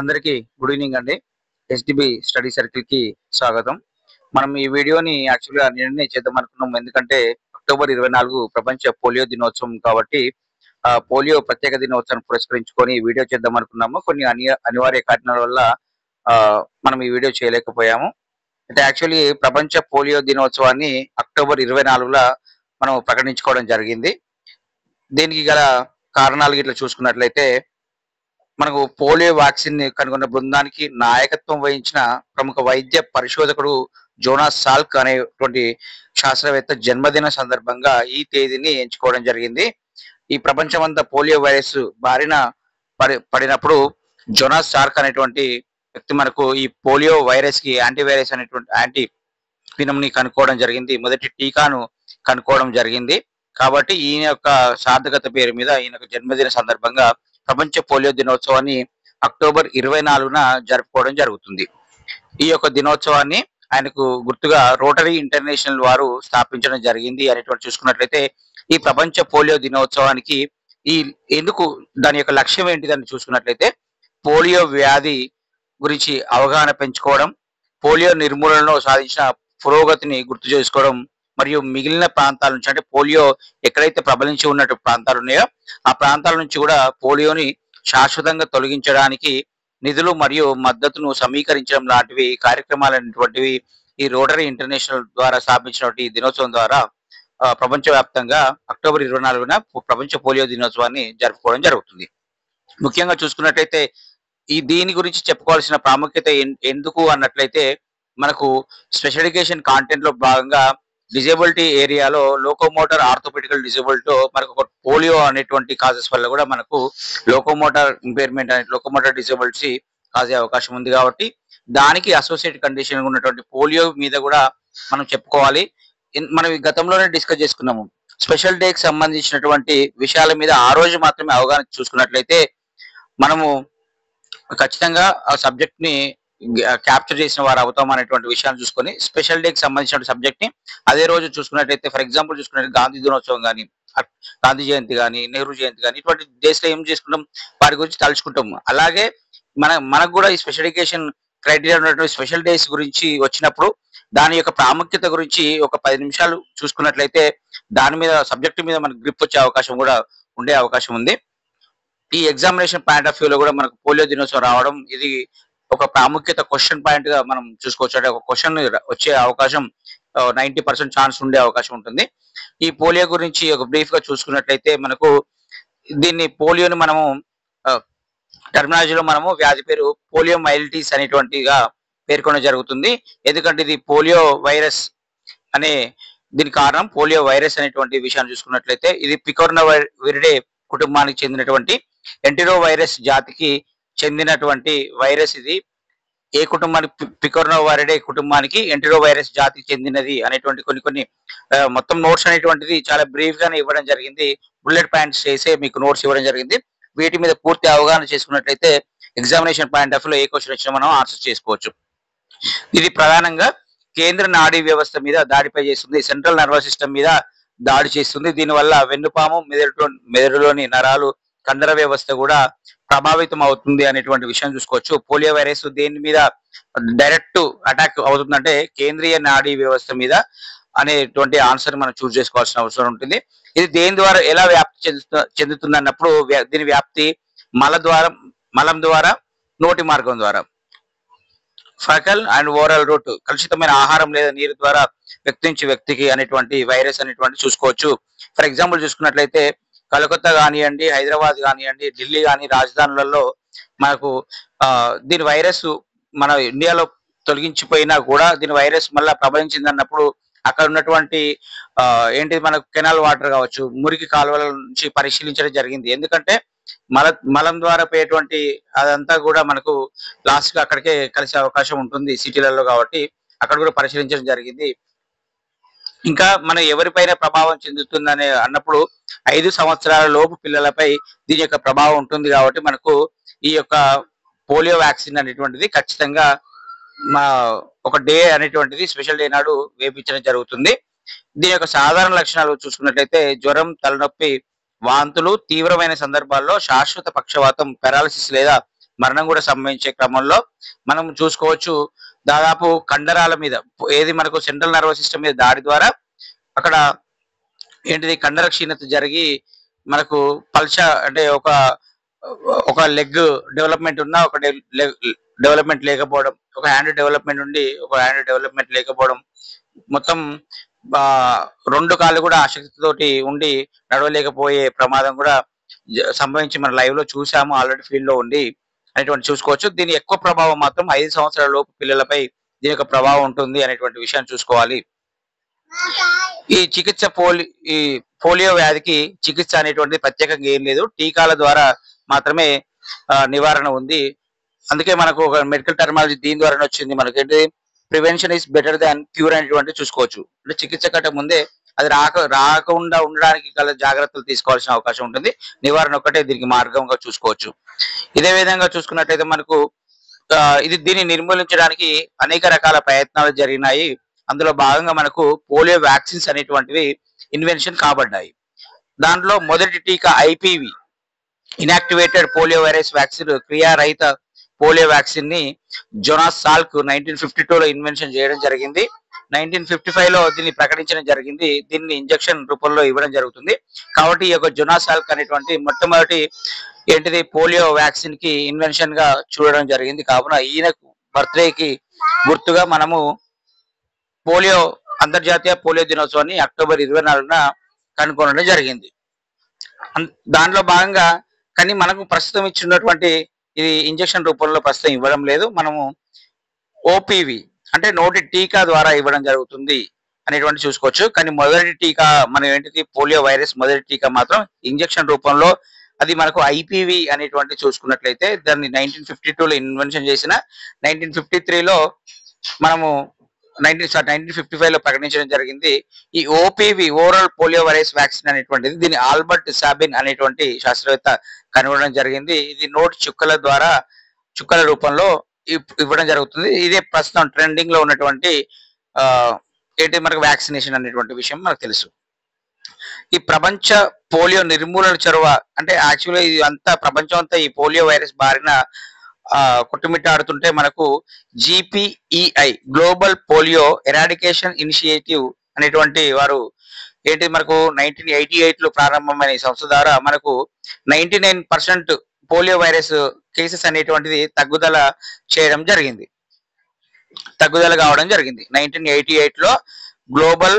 అందరికీ good evening అండి. SDB study circle కి స్వాగతం. మనం ఈ వీడియోని యాక్చువల్గా నిన్ననే చేద్దాం అనుకున్నాం. ఎందుకంటే అక్టోబర్ 24 ప్రపంచ పోలియో దినోత్సవం కాబట్టి పోలియో ప్రత్యేక దినోత్సవాన్ని పురస్కరించుకొని ఈ వీడియో చేద్దాం అనుకున్నాము. కొన్ని అనివార్య కారణాల వల్ల మనం ఈ వీడియో చేయలేకపోయాము. అయితే యాక్చువల్లీ ప్రపంచ పోలియో దినోత్సవాన్ని అక్టోబర్ 24 మనం ప్రకటించుకోవడం జరిగింది. దీనికి గల కారణాలు ఇట్లా చూసుకున్నట్లయితే మనకు పోలియో వ్యాక్సిన్ ని కనుగొన్న బృందానికి నాయకత్వం వహించిన ప్రముఖ వైద్య పరిశోధకుడు జోనాస్ సాల్క్ అనేటువంటి శాస్త్రవేత్త జన్మదిన సందర్భంగా ఈ తేదీని ఎంచుకోవడం జరిగింది. ఈ ప్రపంచమంతా పోలియో వైరస్ బారిన పడినప్పుడు జోనాస్ సాల్క్ అనేటువంటి వ్యక్తి మనకు ఈ పోలియో వైరస్ కి యాంటీవైరస్ అనేటువంటి యాంటీ ని కనుక్కోవడం జరిగింది. మొదటి టీకాను కనుక్కోవడం జరిగింది. కాబట్టి ఈయన యొక్క సార్థకత పేరు మీద ఈయన జన్మదిన సందర్భంగా ప్రపంచ పోలియో దినోత్సవాన్ని అక్టోబర్ 24 జరుపుకోవడం జరుగుతుంది. ఈ యొక్క దినోత్సవాన్ని ఆయనకు గుర్తుగా రోటరీ ఇంటర్నేషనల్ వారు స్థాపించడం జరిగింది అనేటువంటి చూసుకున్నట్లయితే ఈ ప్రపంచ పోలియో దినోత్సవానికి ఎందుకు దాని యొక్క లక్ష్యం ఏంటిదని చూసుకున్నట్లయితే పోలియో వ్యాధి గురించి అవగాహన పెంచుకోవడం, పోలియో నిర్మూలనలో సాధించిన పురోగతిని గుర్తు చేసుకోవడం మరియు మిగిలిన ప్రాంతాల నుంచి అంటే పోలియో ఎక్కడైతే ప్రబలించి ఉన్నట్టు ప్రాంతాలు ఉన్నాయో ఆ ప్రాంతాల నుంచి కూడా పోలియోని శాశ్వతంగా తొలగించడానికి నిధులు మరియు మద్దతును సమీకరించడం లాంటివి కార్యక్రమాలైనటువంటివి ఈ రోటరీ ఇంటర్నేషనల్ ద్వారా స్థాపించినటువంటి దినోత్సవం ద్వారా ప్రపంచవ్యాప్తంగా అక్టోబర్ 24 ప్రపంచ పోలియో దినోత్సవాన్ని జరుపుకోవడం జరుగుతుంది. ముఖ్యంగా చూసుకున్నట్లయితే దీని గురించి చెప్పుకోవాల్సిన ప్రాముఖ్యత ఎందుకు అన్నట్లయితే మనకు స్పెషల్ ఎడ్యుకేషన్ కాంటెంట్ లో భాగంగా డిజేబిలిటీ ఏరియాలో లోకోమోటార్ ఆర్థోపెడికల్ డిజేబిలిటీ మనకు ఒక పోలియో అనేటువంటి కాజెస్ వల్ల కూడా మనకు లోకోమోటార్ ఇంపైర్మెంట్ అనే లోకోమోటార్ డిజేబిలిటీ కాజే అవకాశం ఉంది. కాబట్టి దానికి అసోసియేట్ కండిషన్ ఉన్నటువంటి పోలియో మీద కూడా మనం చెప్పుకోవాలి. మనం గతంలోనే డిస్కస్ చేసుకున్నాము. స్పెషల్ డేకి సంబంధించినటువంటి విషయాల మీద ఆ రోజు మాత్రమే అవగాహన చూసుకున్నట్లయితే మనము ఖచ్చితంగా ఆ సబ్జెక్ట్ ని క్యాప్చర్ చేసిన వారు అవుతాం అనేటువంటి విషయాన్ని చూసుకొని స్పెషల్ డేకి సంబంధించిన సబ్జెక్ట్ ని అదే రోజు చూసుకున్నట్లయితే ఫర్ ఎగ్జాంపుల్ చూసుకున్నట్లయితే గాంధీ దినోత్సవం కానీ, గాంధీ జయంతి కానీ, నెహ్రూ జయంతి కానీ ఇటువంటి డేస్ లో ఏం చేసుకుంటాం, వారి గురించి తలుచుకుంటాం. అలాగే మనకు కూడా ఈ స్పెషల్ ఎడ్యుకేషన్ క్రైటీరియా ఉన్నటువంటి స్పెషల్ డేస్ గురించి వచ్చినప్పుడు దాని యొక్క ప్రాముఖ్యత గురించి ఒక 10 నిమిషాలు చూసుకున్నట్లయితే దాని మీద సబ్జెక్ట్ మీద మనకు గ్రిప్ వచ్చే అవకాశం కూడా ఉండే అవకాశం ఉంది. ఈ ఎగ్జామినేషన్ పాయింట్ ఆఫ్ వ్యూ లో కూడా మనకు పోలియో దినోత్సవం రావడం ఇది ఒక ప్రాముఖ్యత క్వశ్చన్ పాయింట్ గా మనం చూసుకోవచ్చు. అంటే ఒక క్వశ్చన్ వచ్చే అవకాశం 90% ఛాన్స్ ఉండే అవకాశం ఉంటుంది. ఈ పోలియో గురించి ఒక బ్రీఫ్ గా చూసుకున్నట్లయితే మనకు దీన్ని పోలియోని మనము టెర్మినాలజీలో మనము వ్యాధి పేరు పోలియో మైలిటీస్ అనేటువంటిగా పేర్కొనడం జరుగుతుంది. ఎందుకంటే ఇది పోలియో వైరస్ అనే దీని కారణం పోలియో వైరస్ అనేటువంటి విషయాన్ని చూసుకున్నట్లయితే ఇది పికోర్నోవిరిడే కుటుంబానికి చెందినటువంటి ఎంటెరో వైరస్ జాతికి చెందినటువంటి వైరస్. ఇది ఏ కుటుంబానికి పికోర్నోవిరిడే కుటుంబానికి ఎంటెరో వైరస్ జాతికి చెందినది అనేటువంటి కొన్ని మొత్తం నోట్స్ అనేటువంటిది చాలా బ్రీఫ్ గానే ఇవ్వడం జరిగింది. బుల్లెట్ పాయింట్స్ చేసే మీకు నోట్స్ ఇవ్వడం జరిగింది. వీటి మీద పూర్తి అవగాహన చేసుకున్నట్లయితే ఎగ్జామినేషన్ పాయింట్ ఆఫ్ లో ఏ క్వశ్చన్ వచ్చినా మనం ఆన్సర్ చేసుకోవచ్చు. ఇది ప్రధానంగా కేంద్ర నాడీ వ్యవస్థ మీద దాడిపై చేస్తుంది, సెంట్రల్ నర్వస్ సిస్టమ్ మీద దాడి చేస్తుంది. దీనివల్ల వెన్నుపాము, మెదడులోని నరాలు, కండర వ్యవస్థ కూడా ప్రభావితం అవుతుంది అనేటువంటి విషయం చూసుకోవచ్చు. పోలియో వైరస్ దేని మీద డైరెక్ట్ అటాక్ అవుతుందంటే కేంద్రీయ నాడీ వ్యవస్థ మీద అనేటువంటి ఆన్సర్ మనం చూస్ చేసుకోవాల్సిన అవసరం ఉంటుంది. ఇది దేని ద్వారా ఎలా వ్యాప్తి చెందుతుంది అన్నప్పుడు దీని వ్యాప్తి మలం ద్వారా, నోటి మార్గం ద్వారా, ఫకల్ అండ్ ఓరల్ రూట్, కలుషితమైన ఆహారం లేదా నీరు ద్వారా వ్యక్తి నుంచి వ్యక్తికి అనేటువంటి వైరస్ అనేటువంటి చూసుకోవచ్చు. ఫర్ ఎగ్జాంపుల్ చూసుకున్నట్లయితే కలకత్తా కానివ్వండి, హైదరాబాద్ కానివ్వండి, ఢిల్లీ కానీ రాజధానులలో మనకు దీని వైరస్ మన ఇండియాలో తొలగించిపోయినా కూడా దీని వైరస్ మళ్ళా ప్రబలించింది అన్నప్పుడు అక్కడ ఉన్నటువంటి ఏంటిది మనకు కెనాల్ వాటర్ కావచ్చు, మురికి కాలువల నుంచి పరిశీలించడం జరిగింది. ఎందుకంటే మలం ద్వారా పోయేటువంటి అదంతా కూడా మనకు లాస్ట్ గా అక్కడికే కలిసే అవకాశం ఉంటుంది సిటీలలో, కాబట్టి అక్కడ కూడా పరిశీలించడం జరిగింది. ఇంకా మనం ఎవరిపైన ప్రభావం చెందుతుందనే అన్నప్పుడు 5 సంవత్సరాల లోపు పిల్లలపై దీని యొక్క ప్రభావం ఉంటుంది. కాబట్టి మనకు ఈ యొక్క పోలియో వ్యాక్సిన్ అనేటువంటిది ఖచ్చితంగా ఒక డే అనేటువంటిది స్పెషల్ డే నాడు వేపించడం జరుగుతుంది. దీని యొక్క సాధారణ లక్షణాలు చూసుకున్నట్లయితే జ్వరం, తలనొప్పి, వాంతులు, తీవ్రమైన సందర్భాల్లో శాశ్వత పక్షవాతం, పారాలిసిస్ లేదా మరణం కూడా సంభవించే క్రమంలో మనం చూసుకోవచ్చు. దాదాపు కండరాల మీద ఏది మనకు సెంట్రల్ నర్వస్ సిస్టమ్ మీద దాడి ద్వారా అక్కడ ఏంటిది కండర క్షీణత జరిగి మనకు పల్చ అంటే ఒక ఒక లెగ్ డెవలప్మెంట్ ఉన్నా ఒక డెవలప్మెంట్ లేకపోవడం, ఒక హ్యాండ్ డెవలప్మెంట్ ఉండి ఒక హ్యాండ్ డెవలప్మెంట్ లేకపోవడం, మొత్తం రెండు కాళ్ళు కూడా ఆసక్తితోటి ఉండి నడవలేకపోయే ప్రమాదం కూడా సంభవించి మన లైవ్ లో చూసాము, ఆల్రెడీ ఫీల్డ్ లో ఉండి అనేటువంటి చూసుకోవచ్చు. దీని ఎక్కువ ప్రభావం మాత్రం 5 సంవత్సరాల లోపు పిల్లలపై దీని యొక్క ప్రభావం ఉంటుంది అనేటువంటి విషయాన్ని చూసుకోవాలి. ఈ చికిత్స ఈ పోలియో వ్యాధికి చికిత్స అనేటువంటిది ప్రత్యేకంగా ఏం లేదు, టీకాల ద్వారా మాత్రమే నివారణ ఉంది. అందుకే మనకు ఒక మెడికల్ టర్మాలజీ దీని ద్వారానే వచ్చింది. మనకేంటి prevention is better than cure అనేటువంటి చూసుకోవచ్చు. అంటే చికిత్స కంటే ముందే అది రాకుండా ఉండడానికి గల జాగ్రత్తలు తీసుకోవాల్సిన అవకాశం ఉంటుంది. నివారణ ఒక్కటే దీనికి మార్గంగా చూసుకోవచ్చు. ఇదే విధంగా చూసుకున్నట్లయితే మనకు దీన్ని నిర్మూలించడానికి అనేక రకాల ప్రయత్నాలు జరిగినాయి. అందులో భాగంగా మనకు పోలియో వ్యాక్సిన్స్ అనేటువంటివి ఇన్వెన్షన్ కాబడ్డాయి. దాంట్లో మొదటి టీకా IPV, inactivated polio virus vaccine, క్రియారహిత పోలియో వ్యాక్సిన్ ని జోనాస్ సాల్క్ 1952లో ఇన్వెన్షన్ చేయడం జరిగింది. 1955లో దీన్ని ప్రకటించడం జరిగింది. దీన్ని ఇంజెక్షన్ రూపంలో ఇవ్వడం జరుగుతుంది. కాబట్టి ఈ యొక్క జోనాస్ సాల్క్ అనేటువంటి మొట్టమొదటి ఏంటిది పోలియో వ్యాక్సిన్ కి ఇన్వెన్షన్ గా చూడడం జరిగింది. కావున ఈయన బర్త్డేకి గుర్తుగా మనము అంతర్జాతీయ పోలియో దినోత్సవాన్ని అక్టోబర్ 24న కనుగొనడం జరిగింది. దాంట్లో భాగంగా కానీ మనకు ప్రస్తుతం ఇచ్చినటువంటి ఇది ఇంజెక్షన్ రూపంలో ప్రస్తుతం ఇవ్వడం లేదు. మనము ఓపీవి అంటే నోటి టీకా ద్వారా ఇవ్వడం జరుగుతుంది అనేటువంటి చూసుకోవచ్చు. కానీ మొదటి టీకా మనం ఏంటిది పోలియో వైరస్ మొదటి టీకా మాత్రం ఇంజెక్షన్ రూపంలో అది మనకు ఐపీవి అనేటువంటి చూసుకున్నట్లయితే దాన్ని 1952లో ఇన్వెన్షన్ చేసిన 1953లో మనము 1955లో ప్రకటించడం జరిగింది. ఈ OPV oral polio virus vaccine అనేటువంటిది దీన్ని ఆల్బర్ట్ సాబిన్ అనేటువంటి శాస్త్రవేత్త కనుగొనడం జరిగింది. ఇది నోటి చుక్కల రూపంలో ఇవ్వడం జరుగుతుంది. ఇదే ప్రస్తుతం ట్రెండింగ్ లో ఉన్నటువంటి ఏంటి మనకు వ్యాక్సినేషన్ అనేటువంటి విషయం మనకు తెలుసు. ఈ ప్రపంచ పోలియో నిర్మూలన చొరవ అంటే యాక్చువల్గా ఇది అంతా ప్రపంచం అంతా ఈ పోలియో వైరస్ బారిన కొట్టుమిట్టాడుతుంటే మనకు GPEI global polio eradication initiative అనేటువంటి వారు ఏంటి మనకు 1988లో ప్రారంభమైన ఈ సంస్థ ద్వారా మనకు 99% పోలియో వైరస్ కేసెస్ అనేటువంటిది తగ్గుదల కావడం జరిగింది. 1988లో గ్లోబల్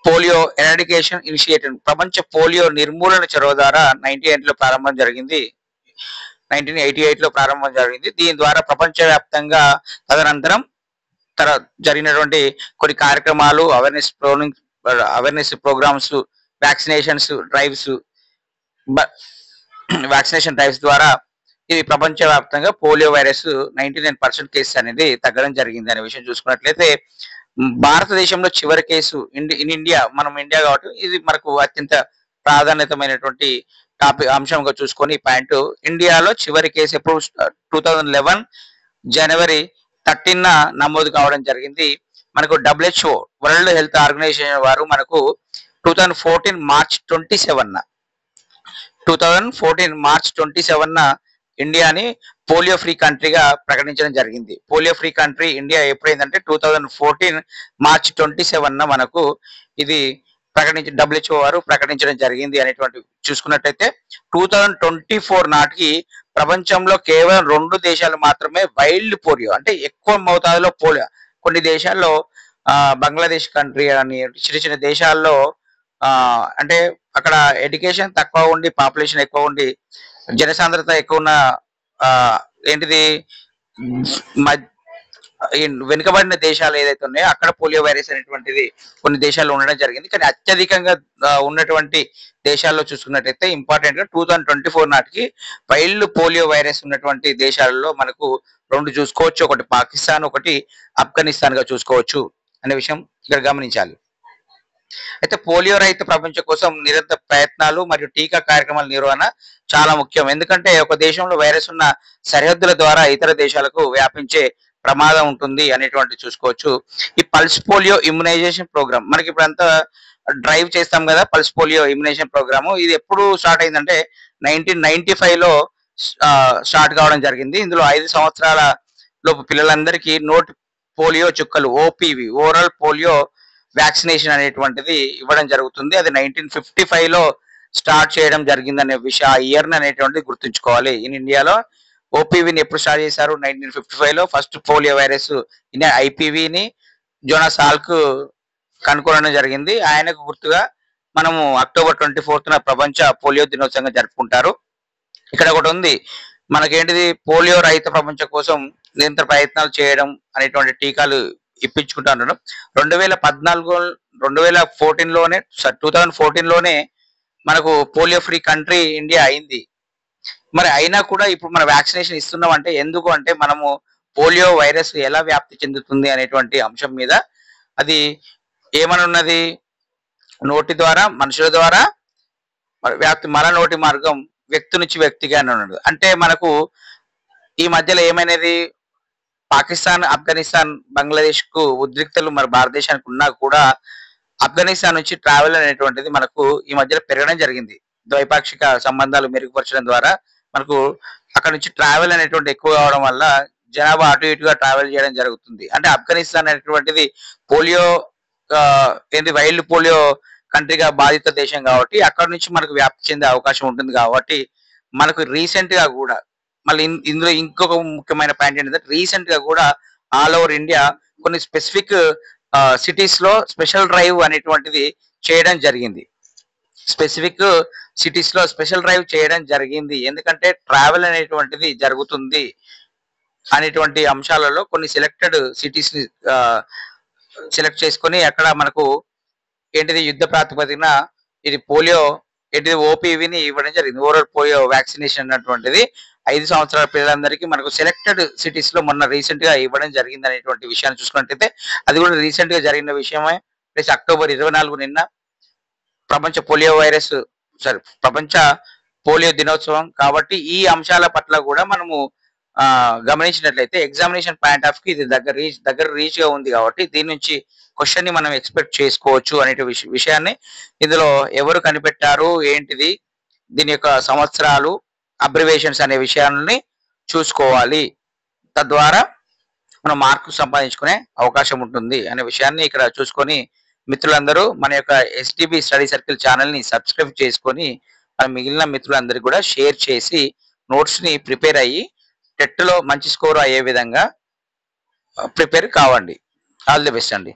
పోలియో ఎరాడికేషన్ ఇనిషియేటివ్ ప్రపంచ పోలియో నిర్మూలన చొరవ ద్వారా 1988లో ప్రారంభం జరిగింది. దీని ద్వారా ప్రపంచవ్యాప్తంగా తదనంతరం జరిగినటువంటి కొన్ని కార్యక్రమాలు, అవేర్నెస్ ప్రోగ్రామ్స్, వ్యాక్సినేషన్ డ్రైవ్స్ ద్వారా ఇది ప్రపంచవ్యాప్తంగా పోలియో వైరస్ 99% కేసెస్ అనేది తగ్గడం జరిగింది అనే విషయం చూసుకున్నట్లయితే భారతదేశంలో చివరి కేసు ఇండియా కాబట్టి ఇది మనకు అత్యంత ప్రాధాన్యతమైనటువంటి అంశంగా చూసుకొని పాయింట్ ఇండియాలో చివరి కేసు ఎప్పుడు 2011 జనవరి 13న నమోదు కావడం జరిగింది. మనకు WHO వరల్డ్ హెల్త్ ఆర్గనైజేషన్ వారు మనకు 2014 మార్చ్ 27న ఇండియాని పోలియో ఫ్రీ కంట్రీగా ప్రకటించడం జరిగింది. పోలియో ఫ్రీ కంట్రీ ఇండియా ఎప్పుడైందంటే 2014 మార్చ్ 27న మనకు ఇది WHO వారు ప్రకటించడం జరిగింది అనేటువంటి చూసుకున్నట్టయితే 2024 నాటికి ప్రపంచంలో కేవలం 2 దేశాలు మాత్రమే వైల్డ్ పోలియో అంటే ఎక్కువ మోతాదులో పోలియో, కొన్ని దేశాల్లో బంగ్లాదేశ్ కంట్రీ అని చిన్న దేశాల్లో అంటే అక్కడ ఎడ్యుకేషన్ తక్కువ ఉండి పాపులేషన్ ఎక్కువ ఉండి జనసాంద్రత ఎక్కువ ఉన్న ఏంటిది వెనుకబడిన దేశాలు ఏదైతే ఉన్నాయో అక్కడ పోలియో వైరస్ అనేటువంటిది కొన్ని దేశాల్లో ఉండడం జరిగింది. కానీ అత్యధికంగా ఉన్నటువంటి దేశాల్లో చూసుకున్నట్టయితే ఇంపార్టెంట్ గా 2024 నాటికి వైల్డ్ పోలియో వైరస్ ఉన్నటువంటి దేశాలలో మనకు 2 చూసుకోవచ్చు. ఒకటి పాకిస్తాన్, ఒకటి ఆఫ్ఘనిస్తాన్ గా చూసుకోవచ్చు అనే విషయం ఇక్కడ గమనించాలి. అయితే పోలియో రహిత ప్రపంచం కోసం నిరంతర ప్రయత్నాలు మరియు టీకా కార్యక్రమాల నిర్వహణ చాలా ముఖ్యం. ఎందుకంటే ఒక దేశంలో వైరస్ ఉన్న సరిహద్దుల ద్వారా ఇతర దేశాలకు వ్యాపించే ప్రమాదం ఉంటుంది అనేటువంటి చూసుకోవచ్చు. ఈ పల్స్ పోలియో ఇమ్యునైజేషన్ ప్రోగ్రామ్ మనకి ఇప్పుడు అంతా డ్రైవ్ చేస్తాం కదా పల్స్ పోలియో ఇమ్యునేషన్ ప్రోగ్రాము. ఇది ఎప్పుడు స్టార్ట్ అయిందంటే 1995లో స్టార్ట్ కావడం జరిగింది. ఇందులో 5 సంవత్సరాల లోపు పిల్లలందరికీ నోటి పోలియో చుక్కలు ఓపీవి ఓరల్ పోలియో వ్యాక్సినేషన్ అనేటువంటిది ఇవ్వడం జరుగుతుంది. అది 1955లో స్టార్ట్ చేయడం జరిగిందనే విషయం ఆ ఇయర్ అనేటువంటిది గుర్తుంచుకోవాలి. ఇన్ ఇండియాలో ఓపీవీని ఎప్పుడు స్టార్ట్ చేశారు? 1955లో ఫస్ట్ పోలియో వైరస్ ఐపీవీని జోనాస్ సాల్క్ కనుగొనడం జరిగింది. ఆయనకు గుర్తుగా మనము అక్టోబర్ 24న ప్రపంచ పోలియో దినోత్సవంగా జరుపుకుంటారు. ఇక్కడ ఒకటి ఉంది, మనకేంటిది పోలియో రహిత ప్రపంచం కోసం నిరంతర ప్రయత్నాలు చేయడం అనేటువంటి టీకాలు ఇప్పించుకుంటున్నారు. 2014లోనే మనకు పోలియో ఫ్రీ కంట్రీ ఇండియా అయింది. మరి అయినా కూడా ఇప్పుడు మన వ్యాక్సినేషన్ ఇస్తున్నాం అంటే ఎందుకు అంటే మనము పోలియో వైరస్ ఎలా వ్యాప్తి చెందుతుంది అనేటువంటి అంశం మీద అది ఏమనున్నది, నోటి ద్వారా మనుషుల ద్వారా వ్యాప్తి మల నోటి మార్గం వ్యక్తి నుంచి వ్యక్తిగానే ఉన్నది. అంటే మనకు ఈ మధ్యలో ఏమైనది, పాకిస్తాన్, ఆఫ్ఘనిస్తాన్, బంగ్లాదేశ్ కు ఉద్రిక్తలు మన భారతదేశానికి ఉన్నా కూడా ఆఫ్ఘనిస్తాన్ నుంచి ట్రావెల్ అనేటువంటిది మనకు ఈ మధ్యలో పెరగడం జరిగింది. ద్వైపాక్షిక సంబంధాలు మెరుగుపరచడం ద్వారా మనకు అక్కడ నుంచి ట్రావెల్ అనేటువంటి ఎక్కువ కావడం వల్ల జనాభా అటు ఇటుగా ట్రావెల్ చేయడం జరుగుతుంది. అంటే ఆఫ్ఘనిస్తాన్ అనేటువంటిది పోలియో వైల్డ్ పోలియో కంట్రీగా బాధిత దేశం కాబట్టి అక్కడ నుంచి మనకు వ్యాప్తి చెందే అవకాశం ఉంటుంది. కాబట్టి మనకు రీసెంట్ గా కూడా మళ్ళీ ఇందులో ఇంకొక ముఖ్యమైన పాయింట్ ఏంటంటే రీసెంట్ గా కూడా ఆల్ ఓవర్ ఇండియా కొన్ని స్పెసిఫిక్ సిటీస్ లో స్పెషల్ డ్రైవ్ అనేటువంటిది చేయడం జరిగింది. స్పెసిఫిక్ సిటీస్ లో స్పెషల్ డ్రైవ్ చేయడం జరిగింది. ఎందుకంటే ట్రావెల్ అనేటువంటిది జరుగుతుంది అనేటువంటి అంశాలలో కొన్ని సెలెక్టెడ్ సిటీస్ ని సెలెక్ట్ చేసుకొని అక్కడ మనకు ఏంటిది యుద్ధ ప్రాతిపదికన ఇది పోలియో ఏంటిది ఓపీవీని ఇవ్వడం జరిగింది. ఓరల్ పోలియో వ్యాక్సినేషన్ అన్నటువంటిది 5 సంవత్సరాల పిల్లలందరికీ మనకు సెలెక్టెడ్ సిటీస్ లో మొన్న రీసెంట్ గా ఇవ్వడం జరిగింది అనేటువంటి విషయాన్ని చూసుకున్నట్టయితే అది కూడా రీసెంట్ గా జరిగిన విషయమే. ప్లస్ అక్టోబర్ 24 నిన్న ప్రపంచ పోలియో దినోత్సవం కాబట్టి ఈ అంశాల పట్ల కూడా మనము గమనించినట్లయితే ఎగ్జామినేషన్ పాయింట్ ఆఫ్ ఇది దగ్గర రీచ్ గా ఉంది కాబట్టి దీని నుంచి క్వశ్చన్ ని మనం ఎక్స్పెక్ట్ చేసుకోవచ్చు అనే విషయాన్ని ఇందులో ఎవరు కనిపెట్టారు ఏంటిది దీని యొక్క సంవత్సరాలు అబ్రివేషన్స్ అనే విషయాన్ని చూసుకోవాలి. తద్వారా మనం మార్కు సంపాదించుకునే అవకాశం ఉంటుంది అనే విషయాన్ని ఇక్కడ చూసుకొని మిత్రులందరూ మన యొక్క ఎస్టీబీ స్టడీ సర్కిల్ ఛానల్ ని సబ్స్క్రైబ్ చేసుకొని మన మిగిలిన మిత్రులందరికీ కూడా షేర్ చేసి నోట్స్ ని ప్రిపేర్ అయ్యి టెట్ లో మంచి స్కోర్ అయ్యే విధంగా ప్రిపేర్ కావండి. ఆల్ ది బెస్ట్ అండి.